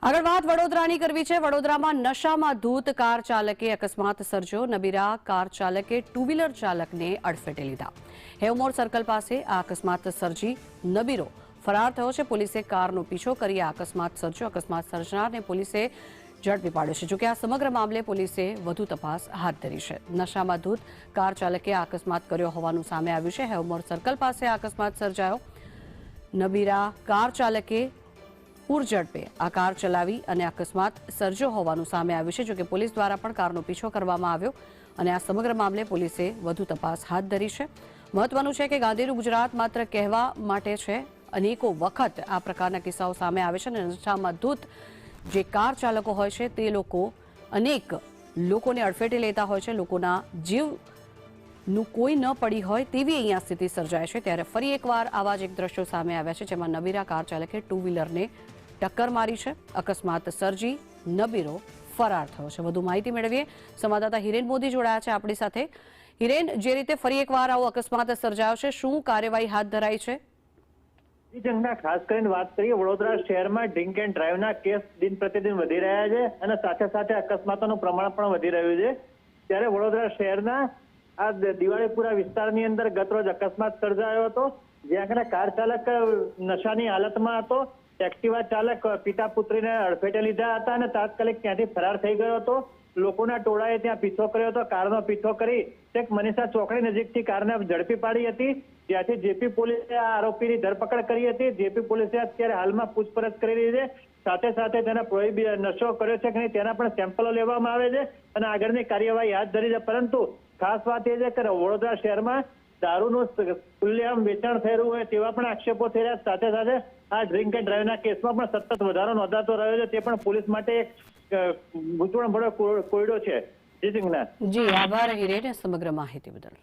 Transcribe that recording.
આગળ વાત વડોદરાની કરવી છે। વડોદરામાં નશામાં ધૂત કાર ચાલકે અકસ્માત સર્જ્યો। નબીરા કાર ચાલકે ટુ વ્હીલર ચાલકને અડફેટે લીધા। હેવમોર સર્કલ પાસે આ અકસ્માત સર્જી નબીરો ફરાર થયો છે। પોલીસે કારનો પીછો કરી આ અકસ્માત સર્જ્યો। અકસ્માત સર્જનારને પોલીસે ઝડપી પાડ્યો છે। જોકે આ સમગ્ર મામલે પોલીસે વધુ તપાસ હાથ ધરી છે। નશામાં ધૂત કાર ચાલકે આ અકસ્માત કર્યો હોવાનું સામે આવ્યું છે। હેવમોર સર્કલ પાસે આ અકસ્માત સર્જાયો। નબીરા કાર ચાલકે પૂર ઝડપે આ કાર ચલાવી અને અકસ્માત સર્જ્યો હોવાનું સામે આવ્યું છે। જોકે પોલીસ દ્વારા પણ કારનો પીછો કરવામાં આવ્યો અને આ સમગ્ર મામલે પોલીસે વધુ તપાસ હાથ ધરી છે। મહત્વનું છે કે ગાંધીનું ગુજરાત માત્ર કહેવા માટે છે। અનેકો વખત આ પ્રકારના કિસ્સાઓ સામે આવે છે અને નશામાં ધૂત જે કાર ચાલકો હોય છે તે લોકો અનેક લોકોને અડફેટે લેતા હોય છે। લોકોના જીવનું કોઈ ન પડી હોય તેવી અહીંયા સ્થિતિ સર્જાય છે। ત્યારે ફરી એકવાર આવા જ એક દ્રશ્યો સામે આવ્યા છે જેમાં નબીરા કાર ચાલકે ટુ વ્હીલરને ટક્કર મારી છે। અકસ્માત સર્જી નબીરો ફરાર થયો છે। વધુ માહિતી મેળવીએ। સંવાદદાતા હિરેન મોદી જોડાયા છે આપણી સાથે। હિરેન, જે રીતે ફરી એકવાર આવો અકસ્માત સર્જાયો છે, શું કાર્યવાહી હાથ ધરાઈ છે? ખાસ કરીને વાત કરીએ, વડોદરા શહેરમાં ડ્રિંક એન્ડ ડ્રાઈવના કેસ દિન પ્રતિદિન વધી રહ્યા છે અને સાથે સાથે અકસ્માતોનું પ્રમાણ પણ વધી રહ્યું છે। ત્યારે વડોદરા શહેરના આ દિવાળીપુરા વિસ્તારની અંદર ગતરોજ અકસ્માત સર્જાયો હતો, જ્યાં કાર ચાલક નશાની હાલતમાં હતો। એક્ટિવા ચાલક પિતા પુત્રીને અડફેટે લીધા હતા અને તાત્કાલિક ત્યાંથી ફરાર થઈ ગયો હતો। લોકોના ટોળાએ ત્યાં પીછો કર્યો હતો। કારનો પીછો કરી છેક મનીષા ચોકડી નજીકથી કારને ઝડપી પાડી હતી, જ્યાંથી જેપી પોલીસે આ આરોપીની ધરપકડ કરી હતી। જેપી પોલીસે અત્યારે હાલમાં પૂછપરછ કરી રહી છે। સાથે સાથે તેના નશો કર્યો છે કે નહીં તેના પણ સેમ્પલો લેવામાં આવે છે અને આગળની કાર્યવાહી હાથ ધરી છે। પરંતુ ખાસ વાત એ છે કે વડોદરા શહેરમાં દારૂનું ખુલ્લેઆમ વેચાણ થઈ રહ્યું હોય તેવા પણ આક્ષેપો થઈ રહ્યા। સાથે સાથે આ ડ્રિંક એન્ડ ડ્રાઈવના કેસમાં પણ સતત વધારો નોંધાતો રહ્યો છે, તે પણ પોલીસ માટે એક ગૂંચવણભર્યો કોયડો છે। જી, આભાર હિરેન સમગ્ર માહિતી બદલ।